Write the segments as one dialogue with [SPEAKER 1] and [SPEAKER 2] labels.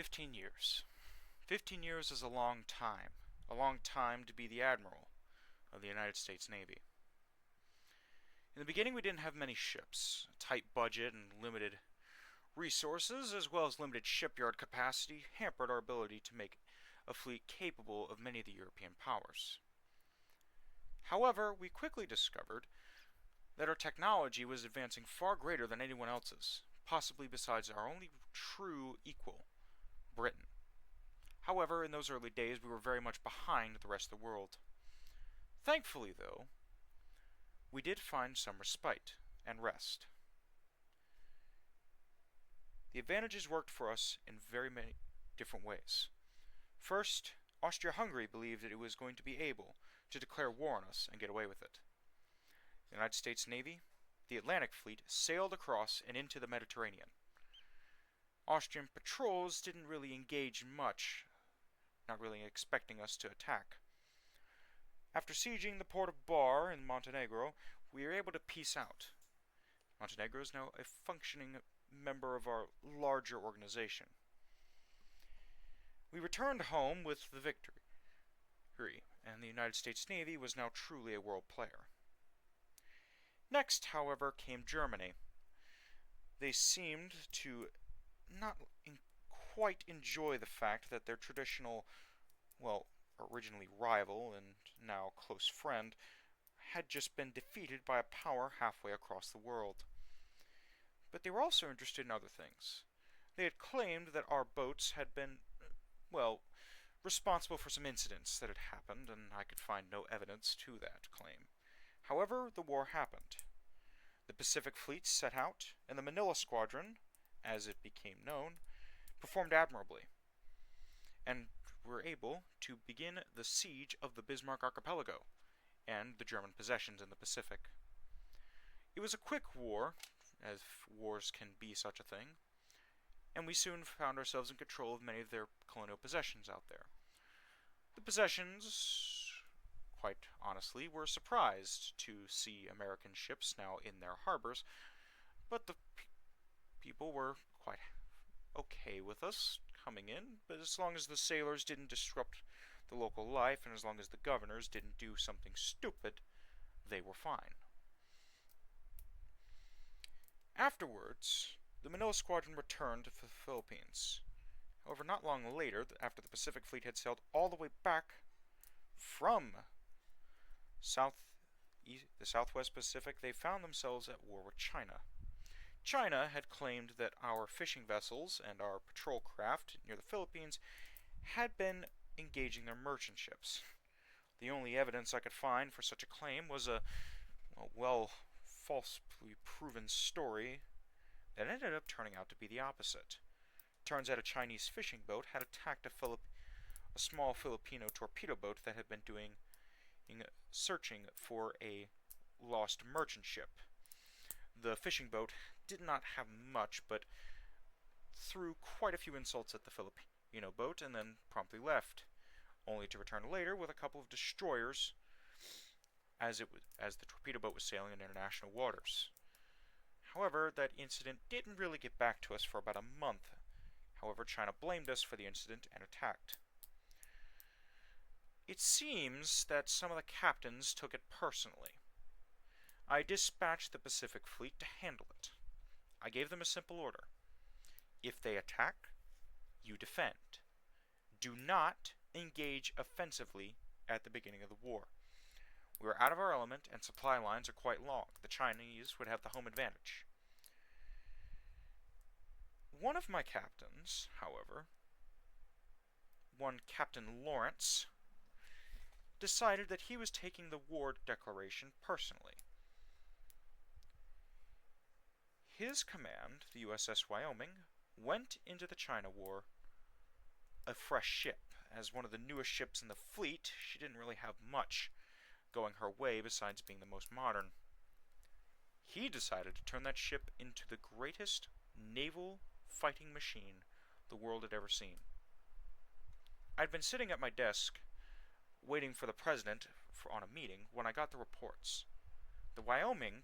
[SPEAKER 1] 15 years. 15 years is a long time. A long time to be the Admiral of the United States Navy. In the beginning, we didn't have many ships. A tight budget and limited resources, as well as limited shipyard capacity, hampered our ability to make a fleet capable of many of the European powers. However, we quickly discovered that our technology was advancing far greater than anyone else's, possibly besides our only true equal, Britain. However, in those early days, we were very much behind the rest of the world. Thankfully, though, we did find some respite and rest. The advantages worked for us in very many different ways. First, Austria-Hungary believed that it was going to be able to declare war on us and get away with it. The United States Navy, the Atlantic Fleet, sailed across and into the Mediterranean. Austrian patrols didn't really engage much, not really expecting us to attack. After sieging the port of Bar in Montenegro, we were able to peace out. Montenegro is now a functioning member of our larger organization. We returned home with the victory, and the United States Navy was now truly a world player. Next, however, came Germany. They seemed to not quite enjoy the fact that their traditional, originally rival and now close friend, had just been defeated by a power halfway across the world. But they were also interested in other things. They had claimed that our boats had been, responsible for some incidents that had happened, and I could find no evidence to that claim. However, the war happened. The Pacific Fleet set out, and the Manila Squadron, as it became known, performed admirably, and were able to begin the siege of the Bismarck Archipelago and the German possessions in the Pacific. It was a quick war, as wars can be such a thing, and we soon found ourselves in control of many of their colonial possessions out there. The possessions, quite honestly, were surprised to see American ships now in their harbors, but the people were quite okay with us coming in, but as long as the sailors didn't disrupt the local life, and as long as the governors didn't do something stupid, they were fine. Afterwards, the Manila Squadron returned to the Philippines. However, not long later, after the Pacific Fleet had sailed all the way back from the Southwest Pacific, they found themselves at war with China. China had claimed that our fishing vessels and our patrol craft near the Philippines had been engaging their merchant ships. The only evidence I could find for such a claim was a, falsely proven story that ended up turning out to be the opposite. Turns out a Chinese fishing boat had attacked a small Filipino torpedo boat that had been searching for a lost merchant ship. The fishing boat did not have much, but threw quite a few insults at the Filipino boat and then promptly left, only to return later with a couple of destroyers as the torpedo boat was sailing in international waters. However, that incident didn't really get back to us for about a month. However, China blamed us for the incident and attacked. It seems that some of the captains took it personally. I dispatched the Pacific Fleet to handle it. I gave them a simple order. If they attack, you defend. Do not engage offensively at the beginning of the war. We are out of our element, and supply lines are quite long. The Chinese would have the home advantage. One of my captains, however, one Captain Lawrence, decided that he was taking the war declaration personally. His command, the USS Wyoming, went into the China War a fresh ship. As one of the newest ships in the fleet, she didn't really have much going her way besides being the most modern. He decided to turn that ship into the greatest naval fighting machine the world had ever seen. I'd been sitting at my desk waiting for the president on a meeting when I got the reports. The Wyoming,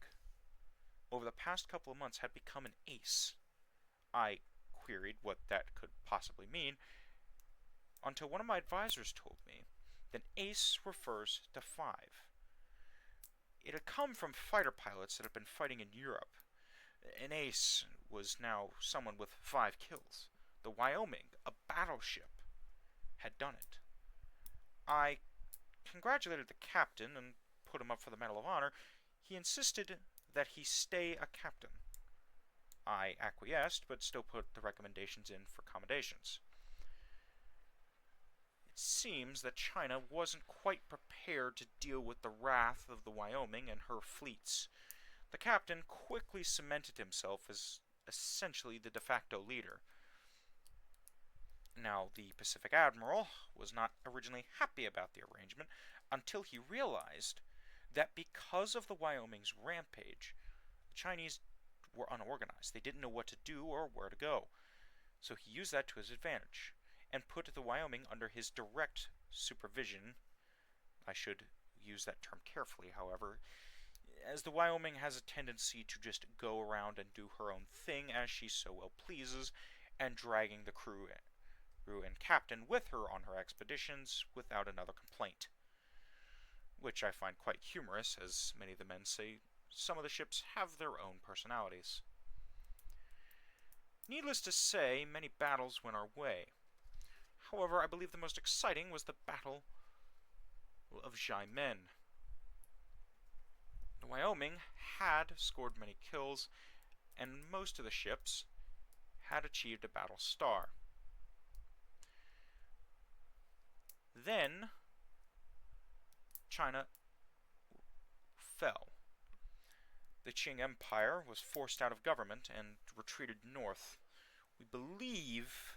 [SPEAKER 1] over the past couple of months, had become an ace. I queried what that could possibly mean, until one of my advisors told me that ace refers to 5. It had come from fighter pilots that had been fighting in Europe. An ace was now someone with 5 kills. The Wyoming, a battleship, had done it. I congratulated the captain and put him up for the Medal of Honor. He insisted that he stay a captain. I acquiesced, but still put the recommendations in for commendations. It seems that China wasn't quite prepared to deal with the wrath of the Wyoming and her fleets. The captain quickly cemented himself as essentially the de facto leader. Now, the Pacific Admiral was not originally happy about the arrangement until he realized that because of the Wyoming's rampage, the Chinese were unorganized. They didn't know what to do or where to go. So he used that to his advantage and put the Wyoming under his direct supervision. I should use that term carefully, however, as the Wyoming has a tendency to just go around and do her own thing as she so well pleases, and dragging the crew and captain with her on her expeditions without another complaint. Which I find quite humorous, as many of the men say some of the ships have their own personalities. Needless to say, many battles went our way. However, I believe the most exciting was the Battle of Xiamen. The Wyoming had scored many kills, and most of the ships had achieved a battle star. Then, China fell. The Qing Empire was forced out of government and retreated north. We believe,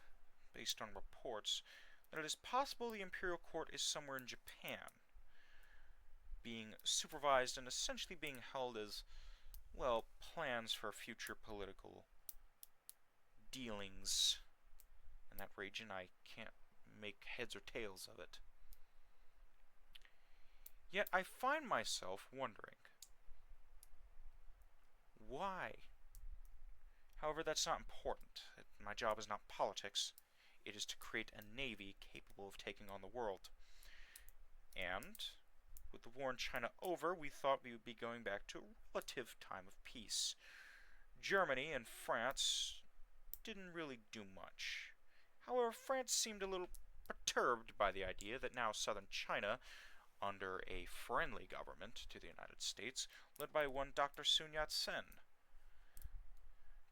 [SPEAKER 1] based on reports, that it is possible the imperial court is somewhere in Japan, being supervised and essentially being held as, well, plans for future political dealings in that region. I can't make heads or tails of it. Yet I find myself wondering, why? However, that's not important. My job is not politics. It is to create a navy capable of taking on the world. And with the war in China over, we thought we would be going back to a relative time of peace. Germany and France didn't really do much. However, France seemed a little perturbed by the idea that now southern China, under a friendly government to the United States, led by one Dr. Sun Yat-sen,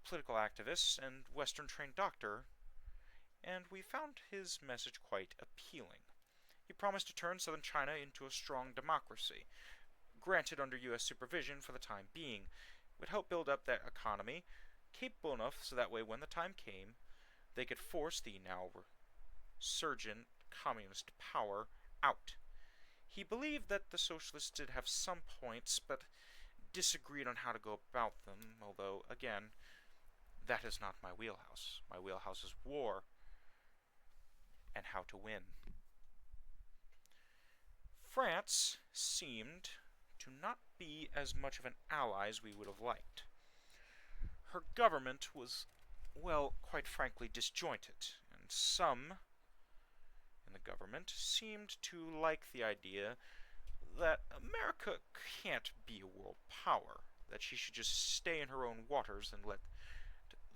[SPEAKER 1] political activist and Western-trained doctor, and we found his message quite appealing. He promised to turn southern China into a strong democracy, granted under U.S. supervision for the time being. It would help build up that economy, capable enough so that way when the time came, they could force the now resurgent communist power out. He believed that the socialists did have some points, but disagreed on how to go about them, although, again, that is not my wheelhouse. My wheelhouse is war and how to win. France seemed to not be as much of an ally as we would have liked. Her government was, well, quite frankly, disjointed, and some in the government seemed to like the idea that America can't be a world power, that she should just stay in her own waters and let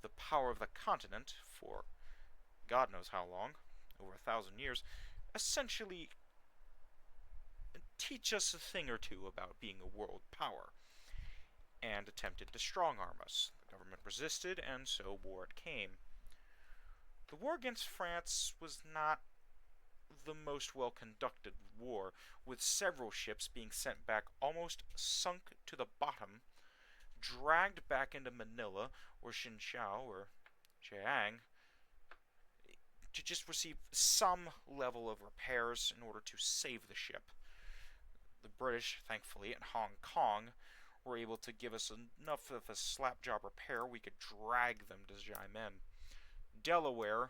[SPEAKER 1] the power of the continent, for God knows how long, over 1,000 years, essentially teach us a thing or two about being a world power, and attempted to strong-arm us. The government resisted, and so war it came. The war against France was not the most well-conducted war, with several ships being sent back almost sunk to the bottom, dragged back into Manila, or Xinjiao, or Jiang, to just receive some level of repairs in order to save the ship. The British, thankfully, in Hong Kong, were able to give us enough of a slap-job repair we could drag them to Xiamen. Delaware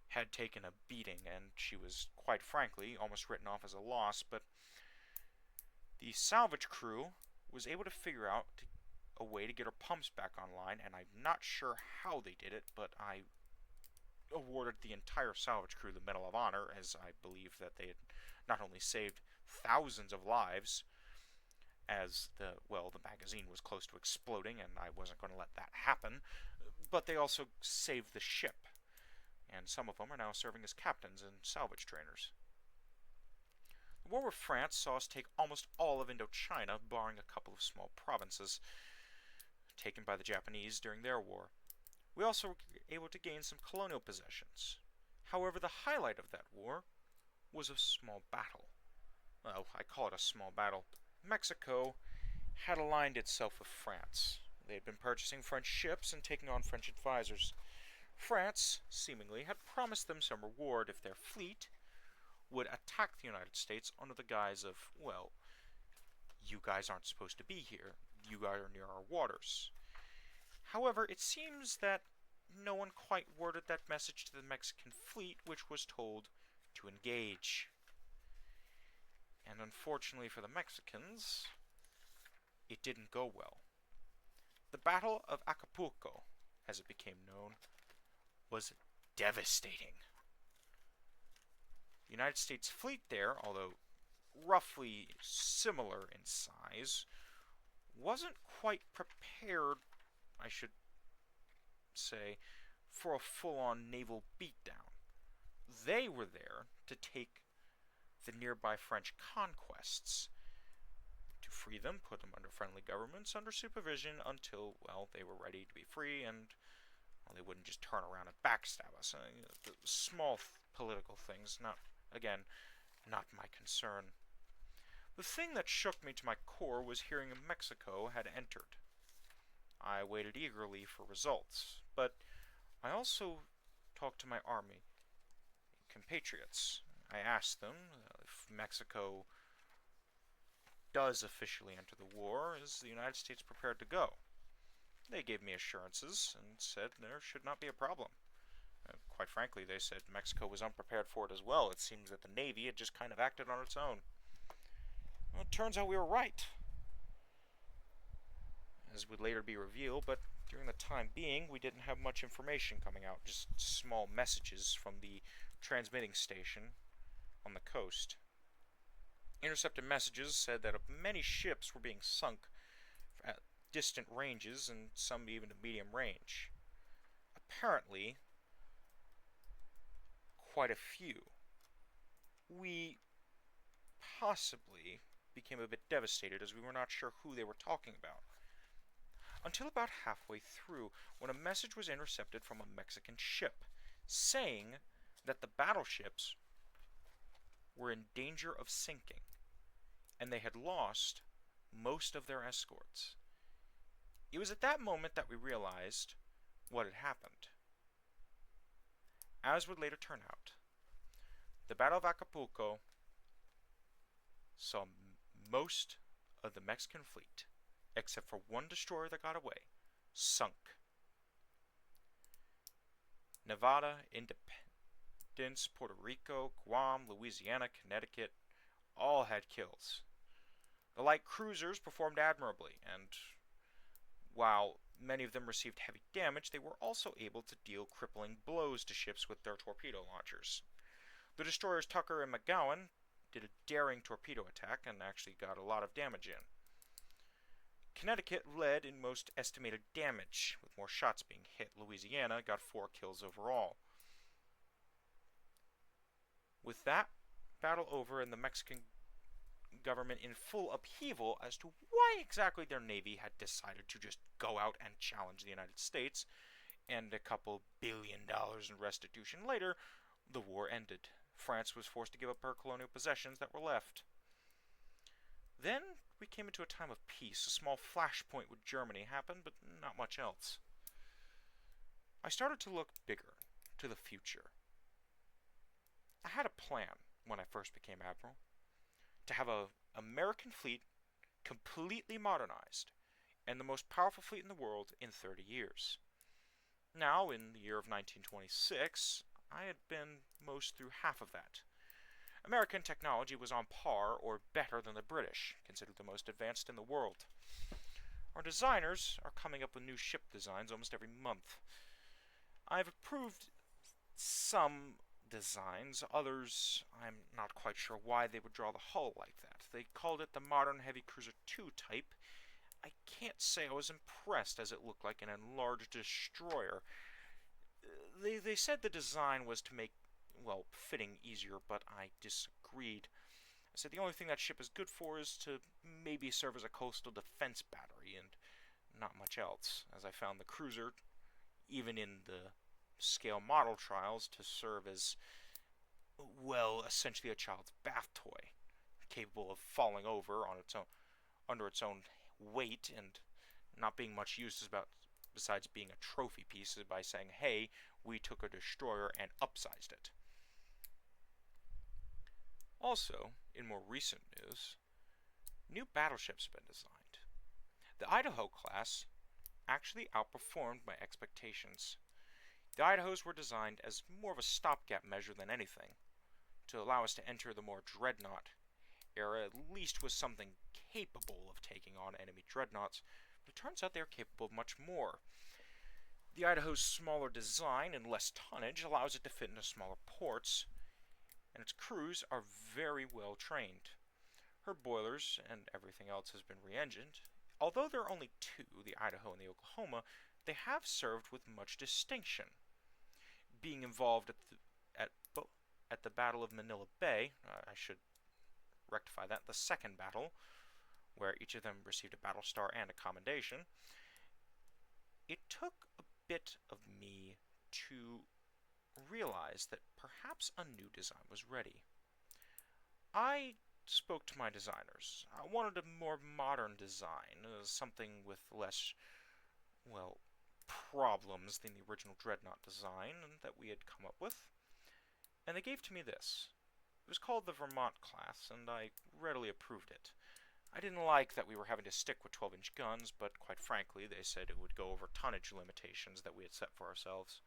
[SPEAKER 1] had taken a beating, and she was, quite frankly, almost written off as a loss, but the salvage crew was able to figure out a way to get her pumps back online, and I'm not sure how they did it, but I awarded the entire salvage crew the Medal of Honor, as I believe that they had not only saved thousands of lives, as the magazine was close to exploding and I wasn't going to let that happen, but they also saved the ship, and some of them are now serving as captains and salvage trainers. The war with France saw us take almost all of Indochina, barring a couple of small provinces taken by the Japanese during their war. We also were able to gain some colonial possessions. However, the highlight of that war was a small battle. Well, I call it a small battle. Mexico had aligned itself with France. They had been purchasing French ships and taking on French advisors. France, seemingly, had promised them some reward if their fleet would attack the United States under the guise of, well, you guys aren't supposed to be here. You guys are near our waters. However, it seems that no one quite worded that message to the Mexican fleet, which was told to engage. And unfortunately for the Mexicans, it didn't go well. The Battle of Acapulco, as it became known, was devastating. The United States fleet there, although roughly similar in size, wasn't quite prepared, I should say, for a full-on naval beatdown. They were there to take the nearby French conquests, to free them, put them under friendly governments, under supervision until, well, they were ready to be free and, well, they wouldn't just turn around and backstab us. Small political things, not my concern. The thing that shook me to my core was hearing Mexico had entered. I waited eagerly for results, but I also talked to my army compatriots. I asked them if Mexico does officially enter the war, is the United States prepared to go? They gave me assurances and said there should not be a problem. Quite frankly, they said Mexico was unprepared for it as well. It seems that the Navy had just kind of acted on its own. Well, it turns out we were right, as would later be revealed, but during the time being, we didn't have much information coming out, just small messages from the transmitting station on the coast. Intercepted messages said that many ships were being sunk at distant ranges, and some even to medium range. Apparently, quite a few. We possibly became a bit devastated as we were not sure who they were talking about. Until about halfway through, when a message was intercepted from a Mexican ship, saying that the battleships were in danger of sinking, and they had lost most of their escorts. It was at that moment that we realized what had happened. As would later turn out, the Battle of Acapulco saw most of the Mexican fleet, except for one destroyer that got away, sunk. Nevada, Independence, Puerto Rico, Guam, Louisiana, Connecticut, all had kills. The light cruisers performed admirably, and while many of them received heavy damage, they were also able to deal crippling blows to ships with their torpedo launchers. The destroyers Tucker and McGowan did a daring torpedo attack and actually got a lot of damage in. Connecticut led in most estimated damage, with more shots being hit. Louisiana got 4 kills overall. With that battle over and the Mexican government in full upheaval as to why exactly their navy had decided to just go out and challenge the United States, and a couple $1 billion in restitution later, the war ended. France was forced to give up her colonial possessions that were left. Then we came into a time of peace. A small flashpoint with Germany happened, but not much else. I started to look bigger, to the future. I had a plan when I first became Admiral, to have an American fleet completely modernized, and the most powerful fleet in the world in 30 years. Now, in the year of 1926, I had been most through half of that. American technology was on par or better than the British, considered the most advanced in the world. Our designers are coming up with new ship designs almost every month. I've approved some designs, others I'm not quite sure why they would draw the hull like that. They called it the modern heavy cruiser 2 type. I can't say I was impressed, as it looked like an enlarged destroyer. They said the design was to make, well, fitting easier, but I disagreed. I said the only thing that ship is good for is to maybe serve as a coastal defense battery, and not much else, as I found the cruiser, even in the scale model trials, to serve as, well, essentially a child's bath toy, capable of falling over on its own, under its own weight, and not being much use besides being a trophy piece by saying, hey, we took a destroyer and upsized it. Also, in more recent news, new battleships have been designed. The Idaho class actually outperformed my expectations. The Idahos were designed as more of a stopgap measure than anything, to allow us to enter the more dreadnought era, at least with something capable of taking on enemy dreadnoughts, but it turns out they are capable of much more. The Idaho's smaller design and less tonnage allows it to fit into smaller ports, and its crews are very well trained. Her boilers and everything else has been re-engined. Although there are only two, the Idaho and the Oklahoma, they have served with much distinction. Being involved at the Battle of Manila Bay, I should rectify that, the second battle, where each of them received a battle star and a commendation, it took a bit of me to realize that perhaps a new design was ready. I spoke to my designers. I wanted a more modern design, something with less, well, problems than the original Dreadnought design that we had come up with, and they gave to me this. It was called the Vermont class, and I readily approved it. I didn't like that we were having to stick with 12-inch guns, but quite frankly, they said it would go over tonnage limitations that we had set for ourselves.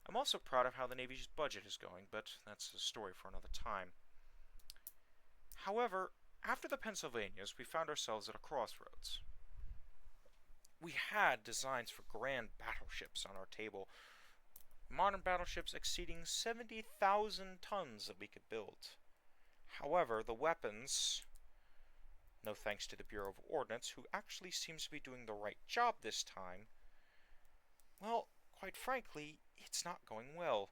[SPEAKER 1] I'm also proud of how the Navy's budget is going, but that's a story for another time. However, after the Pennsylvanias, we found ourselves at a crossroads. We had designs for grand battleships on our table, modern battleships exceeding 70,000 tons that we could build. However, the weapons, no thanks to the Bureau of Ordnance, who actually seems to be doing the right job this time, well, quite frankly, it's not going well.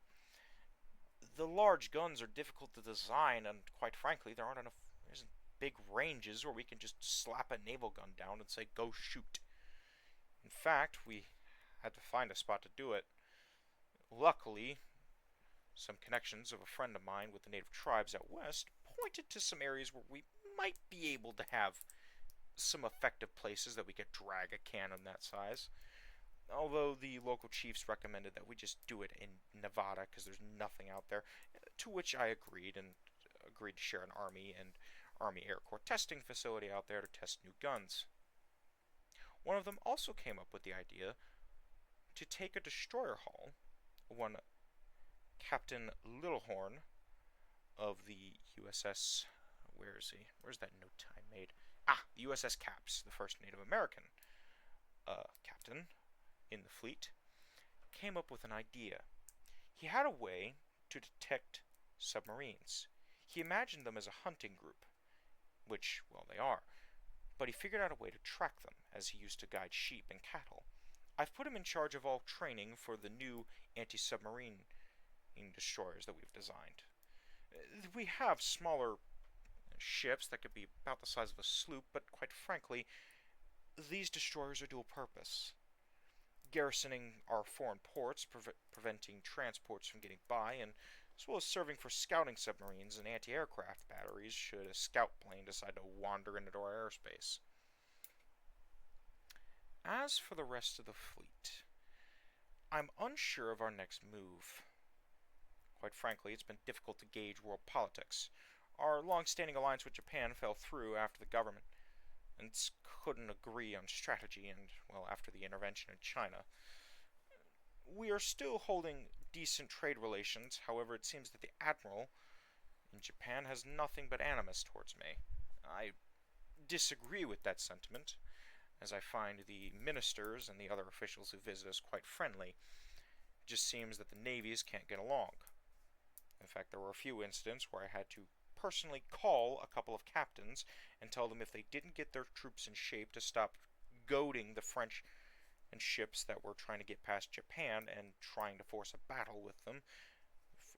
[SPEAKER 1] The large guns are difficult to design, and quite frankly, there isn't big ranges where we can just slap a naval gun down and say, go shoot. In fact, we had to find a spot to do it. Luckily, some connections of a friend of mine with the native tribes out west pointed to some areas where we might be able to have some effective places that we could drag a cannon that size. Although the local chiefs recommended that we just do it in Nevada because there's nothing out there, to which I agreed, and agreed to share an Army and Army Air Corps testing facility out there to test new guns. One of them also came up with the idea to take a destroyer hull, one Captain Littlehorn of the USS, where is he? Where's that note I made? The USS Caps, the first Native American captain in the fleet, came up with an idea. He had a way to detect submarines. He imagined them as a hunting group, which, well, they are, but he figured out a way to track them, as he used to guide sheep and cattle. I've put him in charge of all training for the new anti-submarine destroyers that we've designed. We have smaller ships that could be about the size of a sloop, but quite frankly, these destroyers are dual purpose. Garrisoning our foreign ports, preventing transports from getting by, and as well as serving for scouting submarines and anti-aircraft batteries should a scout plane decide to wander into our airspace. As for the rest of the fleet, I'm unsure of our next move. Quite frankly, it's been difficult to gauge world politics. Our long-standing alliance with Japan fell through after the government and couldn't agree on strategy and, well, after the intervention in China. We are still holding decent trade relations, however, it seems that the Admiral in Japan has nothing but animus towards me. I disagree with that sentiment, as I find the ministers and the other officials who visit us quite friendly. It just seems that the navies can't get along. In fact, there were a few incidents where I had to personally call a couple of captains and tell them if they didn't get their troops in shape to stop goading the French and ships that were trying to get past Japan and trying to force a battle with them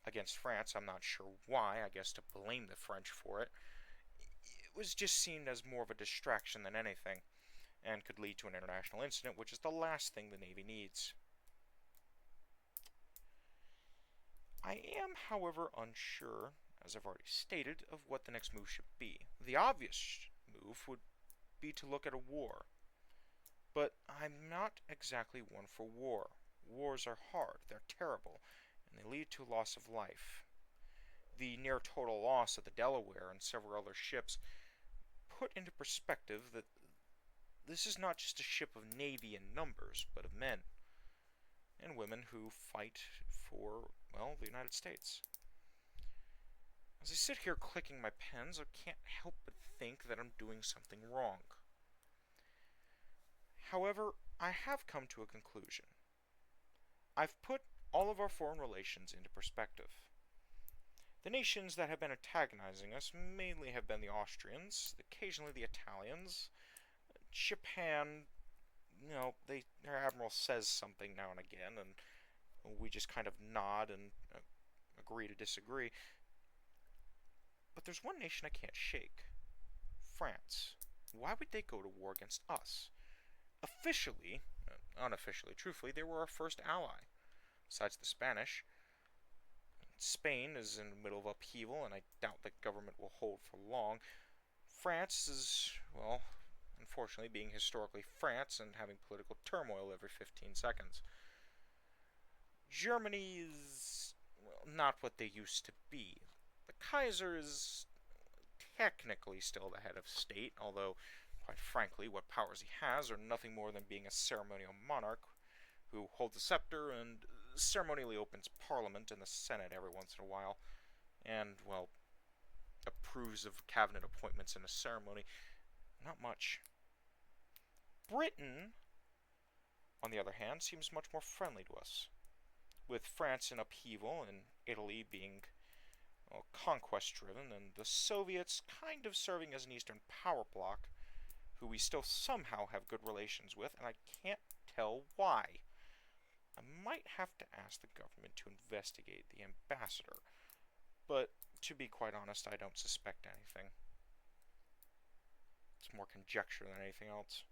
[SPEAKER 1] against France. I'm not sure why, I guess to blame the French for it. It was just seen as more of a distraction than anything, and could lead to an international incident, which is the last thing the Navy needs. I am, however, unsure, as I've already stated, of what the next move should be. The obvious move would be to look at a war. But I'm not exactly one for war. Wars are hard, they're terrible, and they lead to loss of life. The near total loss of the Delaware and several other ships put into perspective that this is not just a ship of navy in numbers, but of men and women who fight for, well, the United States. As I sit here clicking my pens, I can't help but think that I'm doing something wrong. However, I have come to a conclusion. I've put all of our foreign relations into perspective. The nations that have been antagonizing us mainly have been the Austrians, occasionally the Italians. Japan, their admiral says something now and again, and we just kind of nod and agree to disagree. But there's one nation I can't shake. France. Why would they go to war against us? Officially, unofficially, truthfully, they were our first ally. Besides the Spanish, Spain is in the middle of upheaval, and I doubt the government will hold for long. France is, well, unfortunately, being historically France and having political turmoil every 15 seconds. Germany is, well, not what they used to be. The Kaiser is technically still the head of state, although, quite frankly, what powers he has are nothing more than being a ceremonial monarch who holds a scepter and ceremonially opens Parliament and the Senate every once in a while, and, well, approves of cabinet appointments in a ceremony. Not much. Britain, on the other hand, seems much more friendly to us, with France in upheaval and Italy being, well, conquest-driven, and the Soviets kind of serving as an Eastern power bloc, who we still somehow have good relations with, and I can't tell why. I might have to ask the government to investigate the ambassador, but to be quite honest, I don't suspect anything. It's more conjecture than anything else.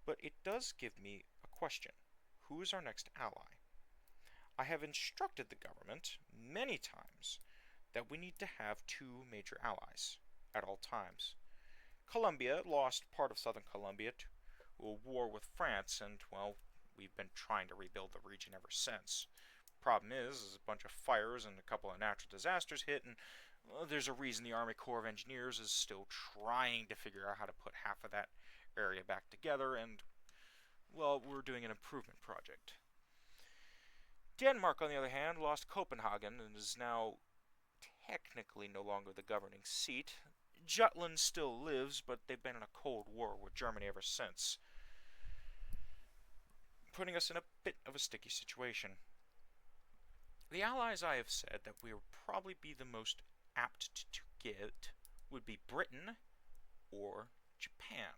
[SPEAKER 1] But it does give me a question. Who is our next ally? I have instructed the government many times that we need to have two major allies at all times. Colombia lost part of southern Colombia to a war with France, and, well, we've been trying to rebuild the region ever since. Problem is a bunch of fires and a couple of natural disasters hit, and there's a reason the Army Corps of Engineers is still trying to figure out how to put half of that area back together, and, well, we're doing an improvement project. Denmark, on the other hand, lost Copenhagen and is now technically no longer the governing seat. Jutland still lives, but they've been in a cold war with Germany ever since, putting us in a bit of a sticky situation. The allies I have said that we would probably be the most apt to get would be Britain or Japan.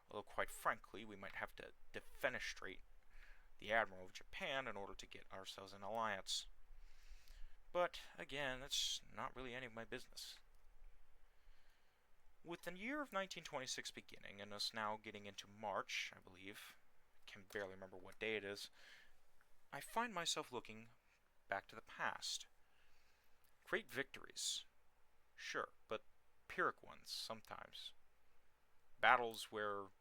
[SPEAKER 1] Although, quite frankly, we might have to defenestrate the Admiral of Japan in order to get ourselves an alliance. But, again, that's not really any of my business. With the year of 1926 beginning, and us now getting into March, I believe, I can barely remember what day it is, I find myself looking back to the past. Great victories, sure, but Pyrrhic ones sometimes. Battles where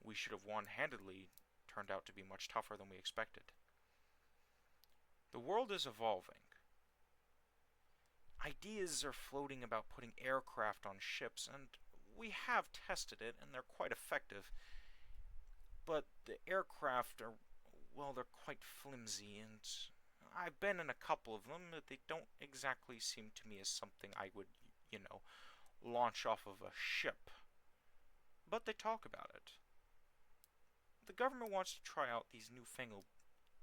[SPEAKER 1] we should have won handedly turned out to be much tougher than we expected. The world is evolving. Ideas are floating about putting aircraft on ships, and we have tested it, and they're quite effective. But the aircraft are, well, they're quite flimsy, and I've been in a couple of them, but they don't exactly seem to me as something I would, launch off of a ship. But they talk about it. The government wants to try out these newfangled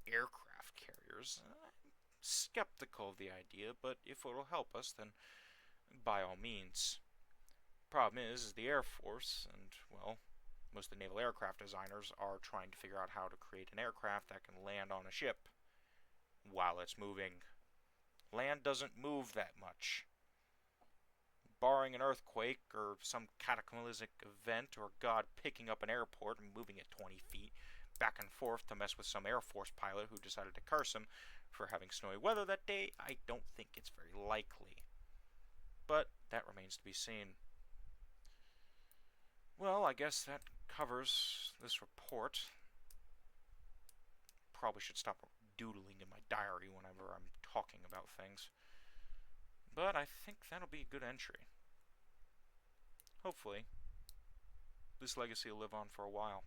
[SPEAKER 1] aircraft carriers. years. I'm skeptical of the idea, but if it'll help us, then by all means. Problem is the Air Force, and, well, most of the naval aircraft designers are trying to figure out how to create an aircraft that can land on a ship while it's moving. Land doesn't move that much. Barring an earthquake or some cataclysmic event or God picking up an airport and moving it 20 feet back and forth to mess with some Air Force pilot who decided to curse him for having snowy weather that day, I don't think it's very likely. But that remains to be seen. Well, I guess that covers this report. Probably should stop doodling in my diary whenever I'm talking about things. But I think that'll be a good entry. Hopefully, this legacy will live on for a while.